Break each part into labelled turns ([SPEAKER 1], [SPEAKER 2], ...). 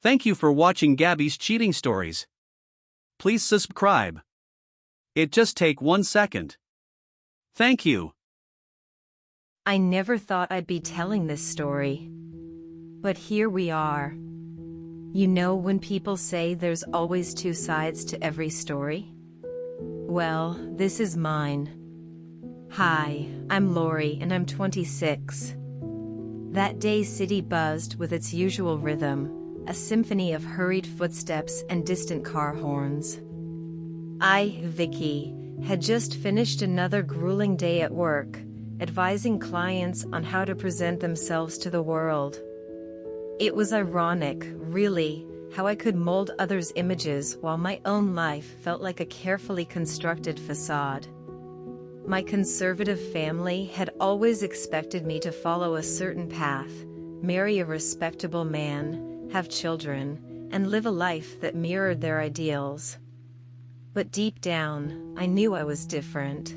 [SPEAKER 1] Thank you for watching Gaby's cheating stories. Please subscribe. It just take 1 second. Thank you.
[SPEAKER 2] I never thought I'd be telling this story. But here we are. You know when people say there's always two sides to every story? Well, this is mine. Hi, I'm Laurie and I'm 26. That day city buzzed with its usual rhythm, a symphony of hurried footsteps and distant car horns. I, Vicky, had just finished another grueling day at work, advising clients on how to present themselves to the world. It was ironic, really, how I could mold others' images while my own life felt like a carefully constructed facade. My conservative family had always expected me to follow a certain path, marry a respectable man, have children, and live a life that mirrored their ideals. But deep down, I knew I was different.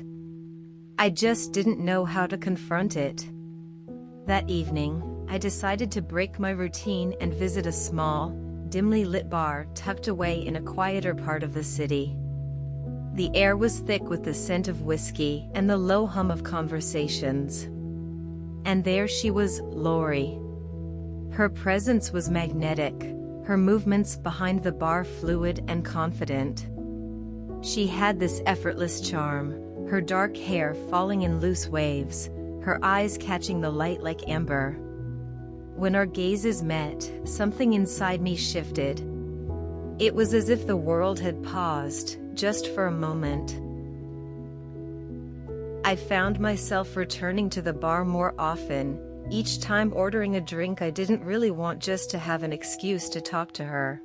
[SPEAKER 2] I just didn't know how to confront it. That evening, I decided to break my routine and visit a small, dimly lit bar tucked away in a quieter part of the city. The air was thick with the scent of whiskey and the low hum of conversations. And there she was, Laurie. Her presence was magnetic, her movements behind the bar fluid and confident. She had this effortless charm, her dark hair falling in loose waves, her eyes catching the light like amber. When our gazes met, something inside me shifted. It was as if the world had paused, just for a moment. I found myself returning to the bar more often, each time ordering a drink I didn't really want just to have an excuse to talk to her.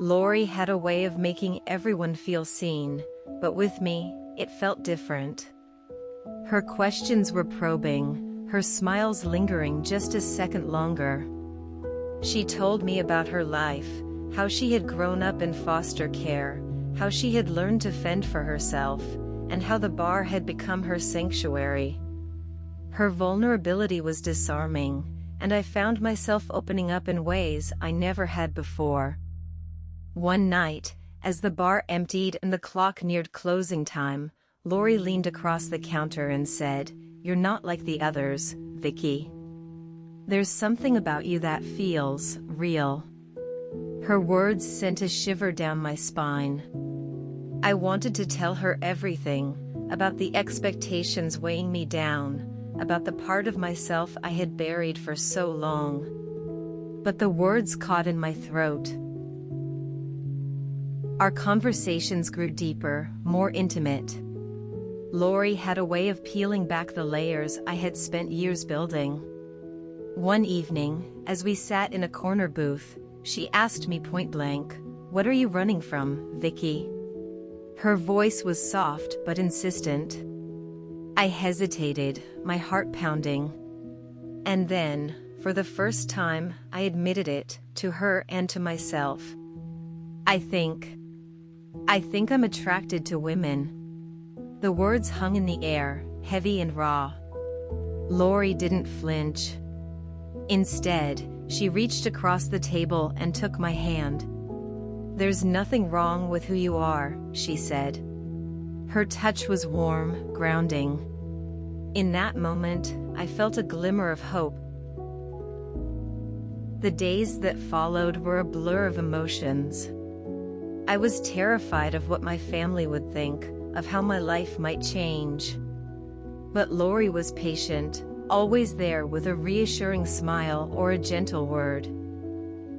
[SPEAKER 2] Laurie had a way of making everyone feel seen, but with me, it felt different. Her questions were probing, her smiles lingering just a second longer. She told me about her life, how she had grown up in foster care, how she had learned to fend for herself, and how the bar had become her sanctuary. Her vulnerability was disarming, and I found myself opening up in ways I never had before. One night, as the bar emptied and the clock neared closing time, Laurie leaned across the counter and said, "You're not like the others, Vicky. There's something about you that feels real." Her words sent a shiver down my spine. I wanted to tell her everything, about the expectations weighing me down, about the part of myself I had buried for so long. But the words caught in my throat. Our conversations grew deeper, more intimate. Laurie had a way of peeling back the layers I had spent years building. One evening, as we sat in a corner booth, she asked me point blank, "What are you running from, Vicky?" Her voice was soft but insistent. I hesitated, my heart pounding. And then, for the first time, I admitted it, to her and to myself. I think I'm attracted to women." The words hung in the air, heavy and raw. Laurie didn't flinch. Instead, she reached across the table and took my hand. "There's nothing wrong with who you are," she said. Her touch was warm, grounding. In that moment, I felt a glimmer of hope. The days that followed were a blur of emotions. I was terrified of what my family would think, of how my life might change. But Laurie was patient, always there with a reassuring smile or a gentle word.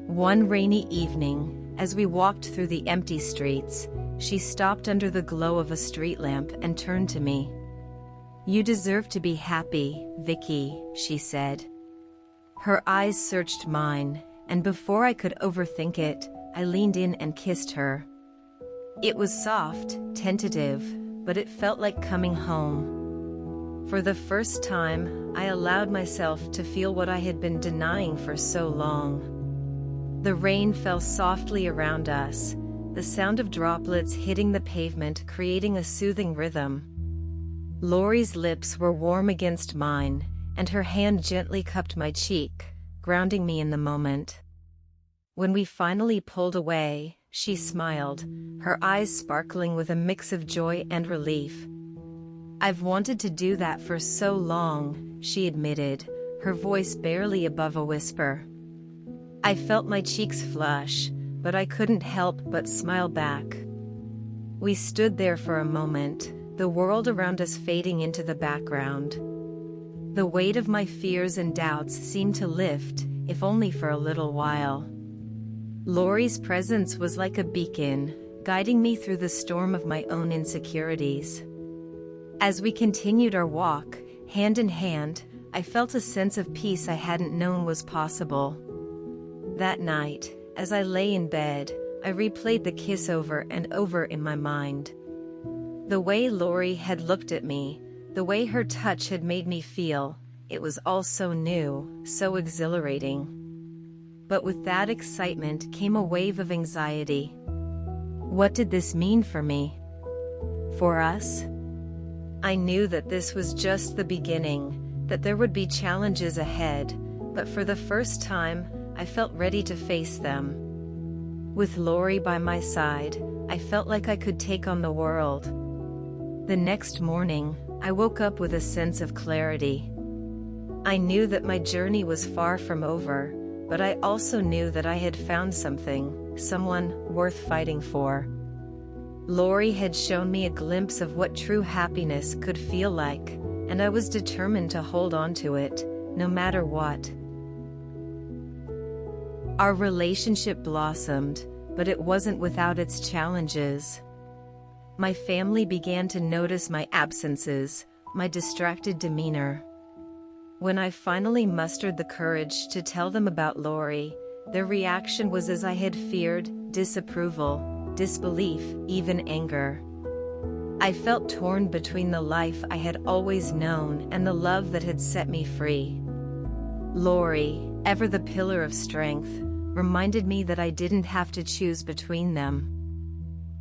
[SPEAKER 2] One rainy evening, as we walked through the empty streets, she stopped under the glow of a street lamp and turned to me. "You deserve to be happy, Vicky," she said. Her eyes searched mine, and before I could overthink it, I leaned in and kissed her. It was soft, tentative, but it felt like coming home. For the first time, I allowed myself to feel what I had been denying for so long. The rain fell softly around us, the sound of droplets hitting the pavement creating a soothing rhythm. Laurie's lips were warm against mine, and her hand gently cupped my cheek, grounding me in the moment. When we finally pulled away, she smiled, her eyes sparkling with a mix of joy and relief. "I've wanted to do that for so long," she admitted, her voice barely above a whisper. I felt my cheeks flush, but I couldn't help but smile back. We stood there for a moment, the world around us fading into the background. The weight of my fears and doubts seemed to lift, if only for a little while. Laurie's presence was like a beacon, guiding me through the storm of my own insecurities. As we continued our walk, hand in hand, I felt a sense of peace I hadn't known was possible. That night, as I lay in bed, I replayed the kiss over and over in my mind. The way Laurie had looked at me, the way her touch had made me feel, it was all so new, so exhilarating. But with that excitement came a wave of anxiety. What did this mean for me? For us? I knew that this was just the beginning, that there would be challenges ahead, but for the first time, I felt ready to face them. With Laurie by my side, I felt like I could take on the world. The next morning, I woke up with a sense of clarity. I knew that my journey was far from over, but I also knew that I had found someone worth fighting for. Laurie had shown me a glimpse of what true happiness could feel like, and I was determined to hold on to it, no matter what. Our relationship blossomed, but it wasn't without its challenges. My family began to notice my absences, my distracted demeanor. When I finally mustered the courage to tell them about Laurie, their reaction was as I had feared: disapproval, disbelief, even anger. I felt torn between the life I had always known and the love that had set me free. Laurie, ever the pillar of strength, reminded me that I didn't have to choose between them.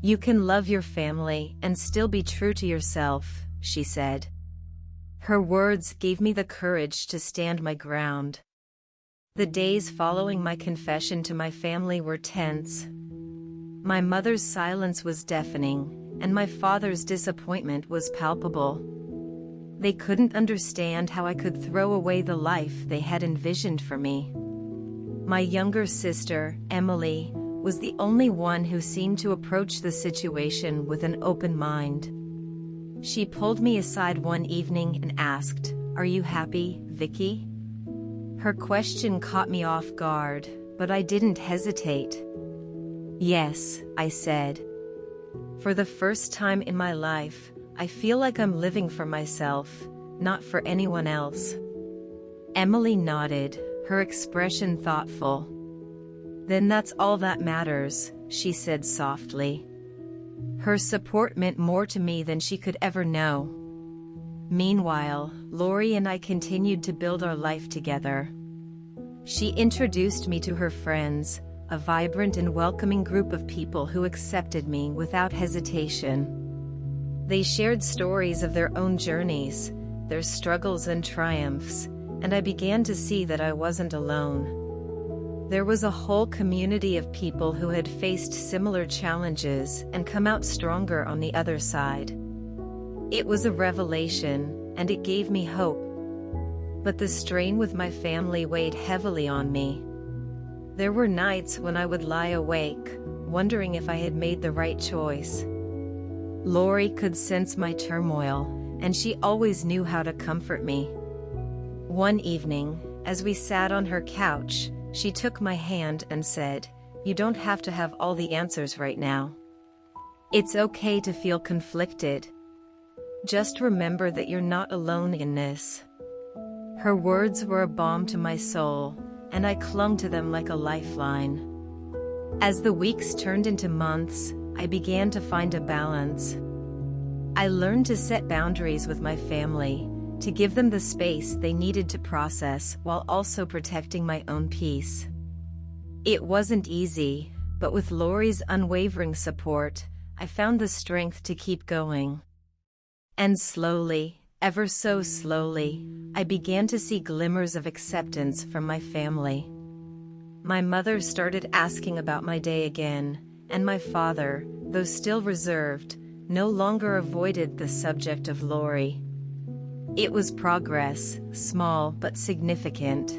[SPEAKER 2] "You can love your family and still be true to yourself," she said. Her words gave me the courage to stand my ground. The days following my confession to my family were tense. My mother's silence was deafening, and my father's disappointment was palpable. They couldn't understand how I could throw away the life they had envisioned for me. My younger sister, Emily, was the only one who seemed to approach the situation with an open mind. She pulled me aside one evening and asked, "Are you happy, Vicky?" Her question caught me off guard, but I didn't hesitate. "Yes," I said. "For the first time in my life, I feel like I'm living for myself, not for anyone else." Emily nodded, her expression thoughtful. "Then that's all that matters," she said softly. Her support meant more to me than she could ever know. Meanwhile, Laurie and I continued to build our life together. She introduced me to her friends, a vibrant and welcoming group of people who accepted me without hesitation. They shared stories of their own journeys, their struggles and triumphs, and I began to see that I wasn't alone. There was a whole community of people who had faced similar challenges and come out stronger on the other side. It was a revelation, and it gave me hope. But the strain with my family weighed heavily on me. There were nights when I would lie awake, wondering if I had made the right choice. Laurie could sense my turmoil, and she always knew how to comfort me. One evening, as we sat on her couch, she took my hand and said, "You don't have to have all the answers right now. It's okay to feel conflicted. Just remember that you're not alone in this." Her words were a balm to my soul, and I clung to them like a lifeline. As the weeks turned into months, I began to find a balance. I learned to set boundaries with my family, to give them the space they needed to process while also protecting my own peace. It wasn't easy, but with Laurie's unwavering support, I found the strength to keep going. And slowly, ever so slowly, I began to see glimmers of acceptance from my family. My mother started asking about my day again, and my father, though still reserved, no longer avoided the subject of Laurie. It was progress, small but significant.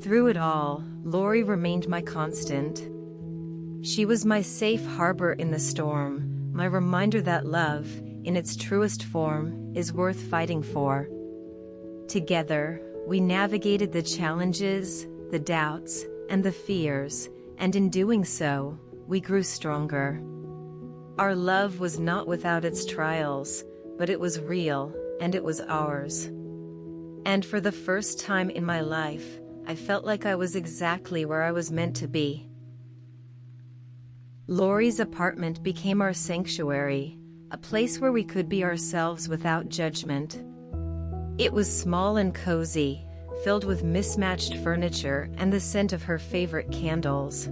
[SPEAKER 2] Through it all, Laurie remained my constant. She was my safe harbor in the storm, my reminder that love, in its truest form, is worth fighting for. Together, we navigated the challenges, the doubts, and the fears, and in doing so, we grew stronger. Our love was not without its trials, but it was real, and it was ours. And for the first time in my life, I felt like I was exactly where I was meant to be. Laurie's apartment became our sanctuary, a place where we could be ourselves without judgment. It was small and cozy, filled with mismatched furniture and the scent of her favorite candles.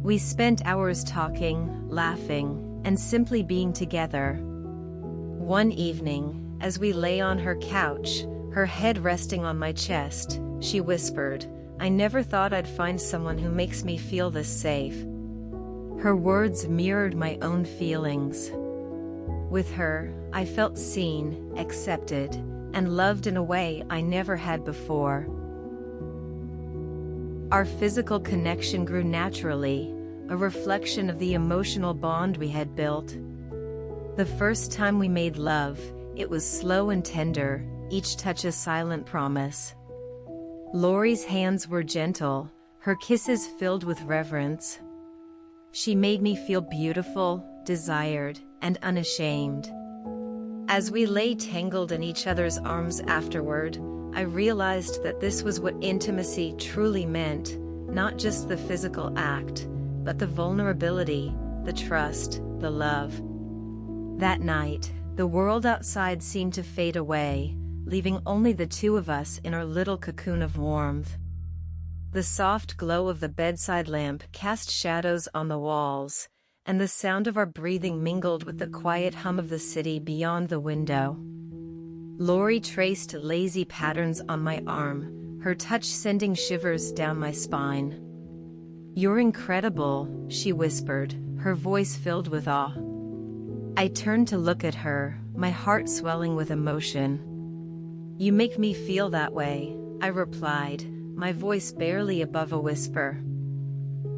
[SPEAKER 2] We spent hours talking, laughing, and simply being together. One evening, as we lay on her couch, her head resting on my chest, she whispered, "I never thought I'd find someone who makes me feel this safe." Her words mirrored my own feelings. With her, I felt seen, accepted, and loved in a way I never had before. Our physical connection grew naturally, a reflection of the emotional bond we had built. The first time we made love, it was slow and tender, each touch a silent promise. Laurie's hands were gentle, her kisses filled with reverence. She made me feel beautiful, desired, and unashamed. As we lay tangled in each other's arms afterward, I realized that this was what intimacy truly meant, not just the physical act, but the vulnerability, the trust, the love. That night, the world outside seemed to fade away, leaving only the two of us in our little cocoon of warmth. The soft glow of the bedside lamp cast shadows on the walls, and the sound of our breathing mingled with the quiet hum of the city beyond the window. Laurie traced lazy patterns on my arm, her touch sending shivers down my spine. "You're incredible," she whispered, her voice filled with awe. I turned to look at her, my heart swelling with emotion. "You make me feel that way," I replied, my voice barely above a whisper.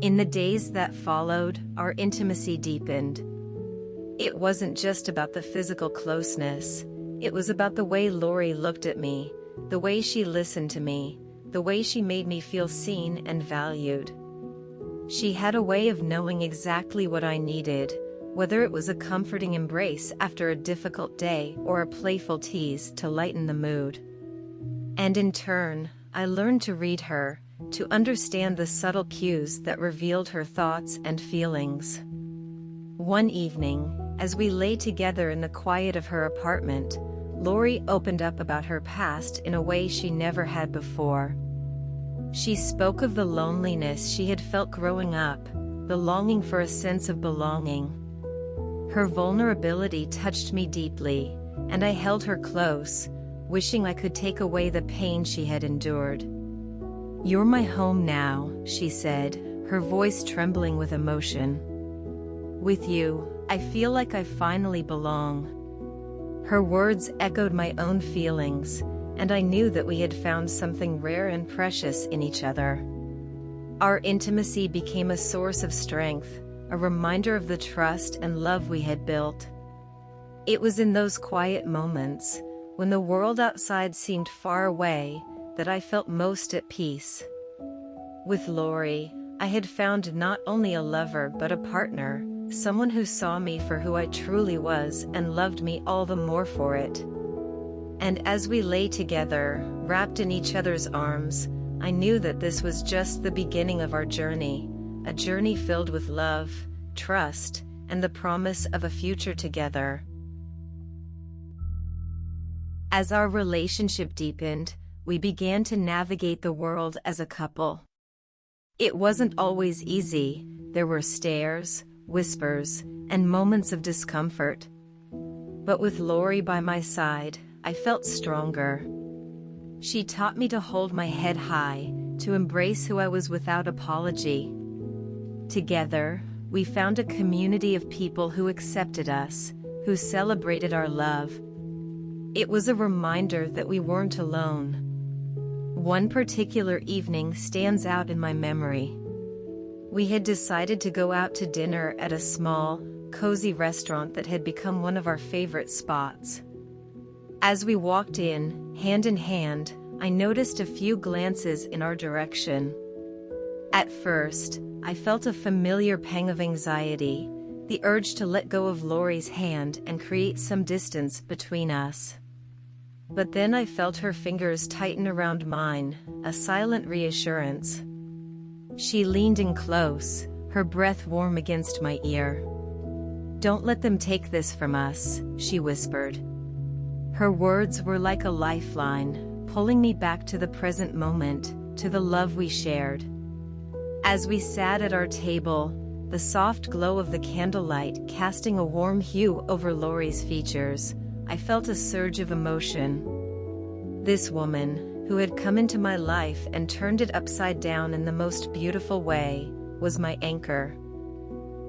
[SPEAKER 2] In the days that followed, our intimacy deepened. It wasn't just about the physical closeness, it was about the way Laurie looked at me, the way she listened to me, the way she made me feel seen and valued. She had a way of knowing exactly what I needed, whether it was a comforting embrace after a difficult day or a playful tease to lighten the mood. And in turn, I learned to read her, to understand the subtle cues that revealed her thoughts and feelings. One evening, as we lay together in the quiet of her apartment, Laurie opened up about her past in a way she never had before. She spoke of the loneliness she had felt growing up, the longing for a sense of belonging. Her vulnerability touched me deeply, and I held her close, wishing I could take away the pain she had endured. "You're my home now," she said, her voice trembling with emotion. "With you, I feel like I finally belong." Her words echoed my own feelings, and I knew that we had found something rare and precious in each other. Our intimacy became a source of strength, a reminder of the trust and love we had built. It was in those quiet moments, when the world outside seemed far away, that I felt most at peace. With Laurie, I had found not only a lover but a partner, someone who saw me for who I truly was and loved me all the more for it. And as we lay together, wrapped in each other's arms, I knew that this was just the beginning of our journey, a journey filled with love, trust, and the promise of a future together. As our relationship deepened, we began to navigate the world as a couple. It wasn't always easy, there were stares, whispers, and moments of discomfort. But with Laurie by my side, I felt stronger. She taught me to hold my head high, to embrace who I was without apology. Together, we found a community of people who accepted us, who celebrated our love. It was a reminder that we weren't alone. One particular evening stands out in my memory. We had decided to go out to dinner at a small, cozy restaurant that had become one of our favorite spots. As we walked in hand, I noticed a few glances in our direction. At first, I felt a familiar pang of anxiety, the urge to let go of Laurie's hand and create some distance between us. But then I felt her fingers tighten around mine, a silent reassurance. She leaned in close, her breath warm against my ear. "Don't let them take this from us," she whispered. Her words were like a lifeline, pulling me back to the present moment, to the love we shared. As we sat at our table, the soft glow of the candlelight casting a warm hue over Laurie's features, I felt a surge of emotion. This woman, who had come into my life and turned it upside down in the most beautiful way, was my anchor.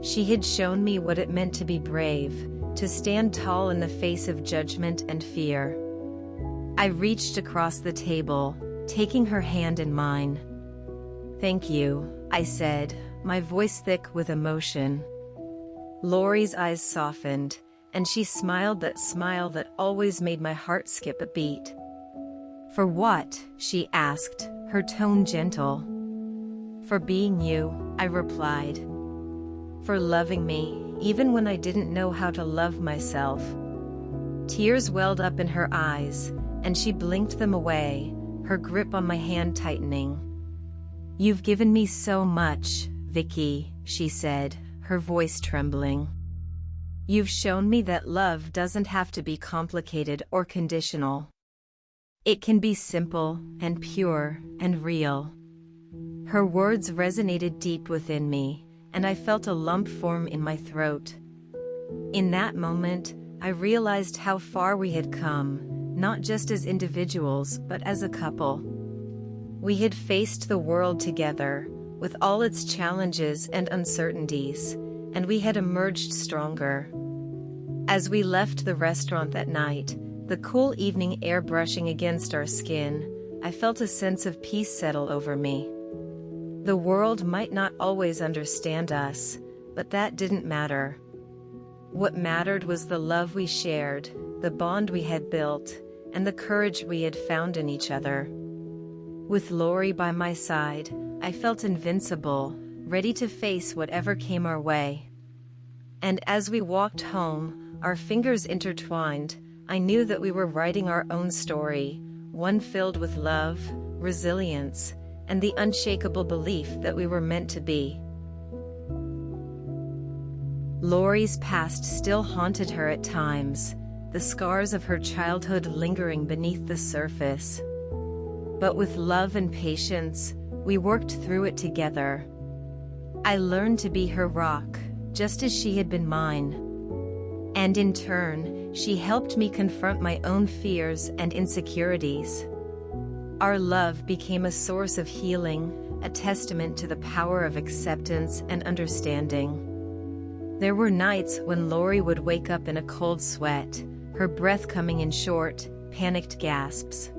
[SPEAKER 2] She had shown me what it meant to be brave, to stand tall in the face of judgment and fear. I reached across the table, taking her hand in mine. "Thank you," I said, my voice thick with emotion. Laurie's eyes softened, and she smiled that smile that always made my heart skip a beat. "For what?" she asked, her tone gentle. "For being you," I replied. "For loving me, even when I didn't know how to love myself." Tears welled up in her eyes, and she blinked them away, her grip on my hand tightening. "You've given me so much, Vicky," she said, her voice trembling. "You've shown me that love doesn't have to be complicated or conditional. It can be simple, and pure, and real." Her words resonated deep within me, and I felt a lump form in my throat. In that moment, I realized how far we had come, not just as individuals but as a couple. We had faced the world together, with all its challenges and uncertainties, and we had emerged stronger. As we left the restaurant that night, the cool evening air brushing against our skin, I felt a sense of peace settle over me. The world might not always understand us, but that didn't matter. What mattered was the love we shared, the bond we had built, and the courage we had found in each other. With Laurie by my side, I felt invincible, ready to face whatever came our way. And as we walked home, our fingers intertwined, I knew that we were writing our own story, one filled with love, resilience, and the unshakable belief that we were meant to be. Laurie's past still haunted her at times, the scars of her childhood lingering beneath the surface. But with love and patience, we worked through it together. I learned to be her rock, just as she had been mine. And in turn, she helped me confront my own fears and insecurities. Our love became a source of healing, a testament to the power of acceptance and understanding. There were nights when Laurie would wake up in a cold sweat, her breath coming in short, panicked gasps.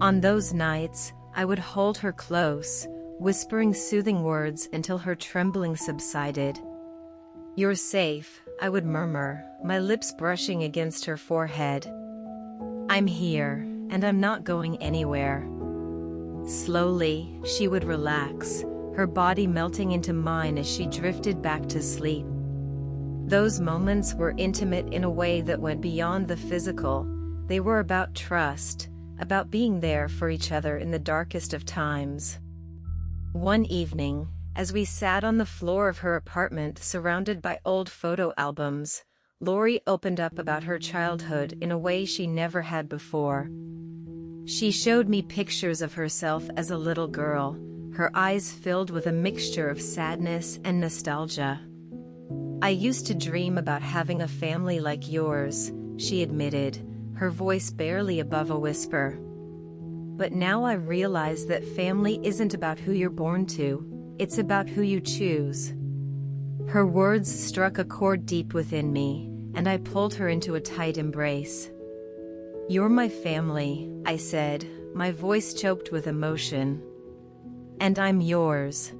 [SPEAKER 2] On those nights, I would hold her close, whispering soothing words until her trembling subsided. "You're safe," I would murmur, my lips brushing against her forehead. "I'm here, and I'm not going anywhere." Slowly, she would relax, her body melting into mine as she drifted back to sleep. Those moments were intimate in a way that went beyond the physical. They were about trust, about being there for each other in the darkest of times. One evening, as we sat on the floor of her apartment surrounded by old photo albums, Laurie opened up about her childhood in a way she never had before. She showed me pictures of herself as a little girl, her eyes filled with a mixture of sadness and nostalgia. "I used to dream about having a family like yours," she admitted, her voice barely above a whisper. but now I realize that family isn't about who you're born to, it's about who you choose. Her words struck a chord deep within me, and I pulled her into a tight embrace. "You're my family," I said, my voice choked with emotion. "And I'm yours."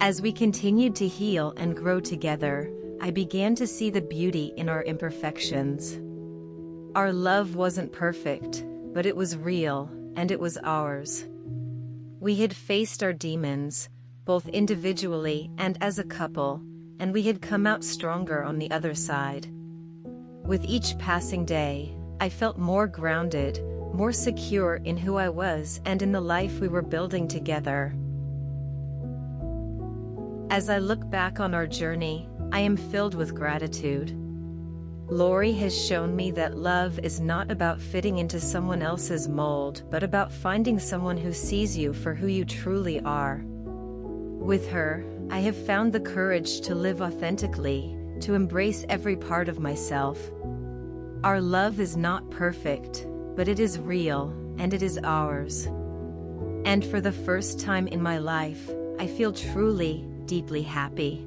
[SPEAKER 2] As we continued to heal and grow together, I began to see the beauty in our imperfections. Our love wasn't perfect, but it was real, and it was ours. We had faced our demons, both individually and as a couple, and we had come out stronger on the other side. With each passing day, I felt more grounded, more secure in who I was and in the life we were building together. As I look back on our journey, I am filled with gratitude. Laurie has shown me that love is not about fitting into someone else's mold, but about finding someone who sees you for who you truly are. With her, I have found the courage to live authentically, to embrace every part of myself. Our love is not perfect, but it is real, and it is ours. And for the first time in my life, I feel truly, deeply happy.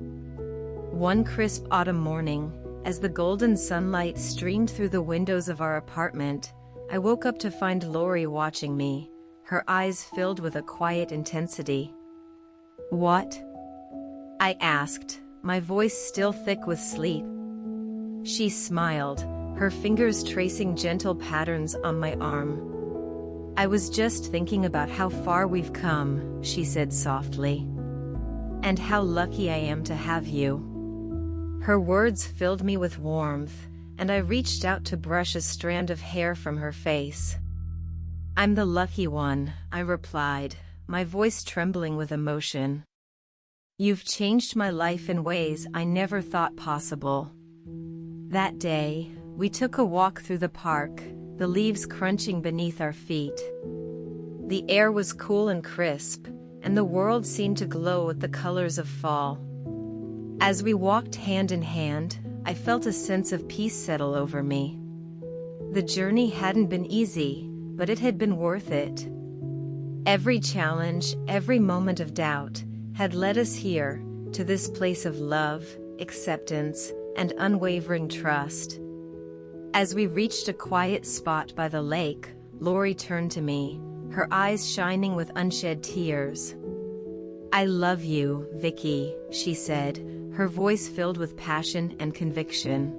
[SPEAKER 2] One crisp autumn morning, as the golden sunlight streamed through the windows of our apartment, I woke up to find Laurie watching me, her eyes filled with a quiet intensity. "What?" I asked, my voice still thick with sleep. She smiled, her fingers tracing gentle patterns on my arm. "I was just thinking about how far we've come," she said softly. "And how lucky I am to have you." Her words filled me with warmth, and I reached out to brush a strand of hair from her face. "I'm the lucky one," I replied, my voice trembling with emotion. "You've changed my life in ways I never thought possible." That day, we took a walk through the park, the leaves crunching beneath our feet. The air was cool and crisp, and the world seemed to glow with the colors of fall. As we walked hand in hand, I felt a sense of peace settle over me. The journey hadn't been easy, but it had been worth it. Every challenge, every moment of doubt, had led us here, to this place of love, acceptance, and unwavering trust. As we reached a quiet spot by the lake, Laurie turned to me, her eyes shining with unshed tears. "I love you, Vicky," she said, her voice filled with passion and conviction.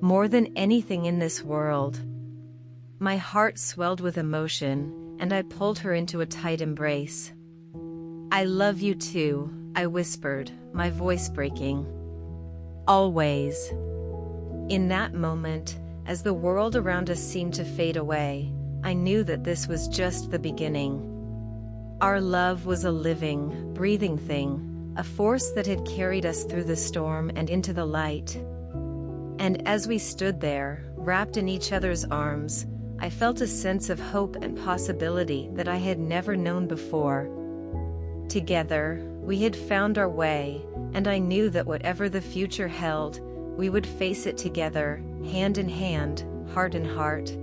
[SPEAKER 2] "More than anything in this world." My heart swelled with emotion, and I pulled her into a tight embrace. "I love you too," I whispered, my voice breaking. "Always." In that moment, as the world around us seemed to fade away, I knew that this was just the beginning. Our love was a living, breathing thing, a force that had carried us through the storm and into the light. And as we stood there, wrapped in each other's arms, I felt a sense of hope and possibility that I had never known before. Together, we had found our way, and I knew that whatever the future held, we would face it together, hand in hand, heart in heart.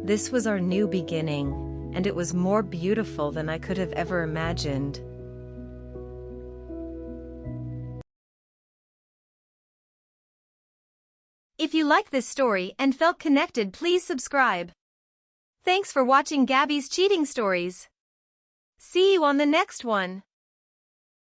[SPEAKER 2] This was our new beginning, and it was more beautiful than I could have ever imagined.
[SPEAKER 3] If you like this story and felt connected, please subscribe. Thanks for watching Gaby's cheating stories. See you on the next one.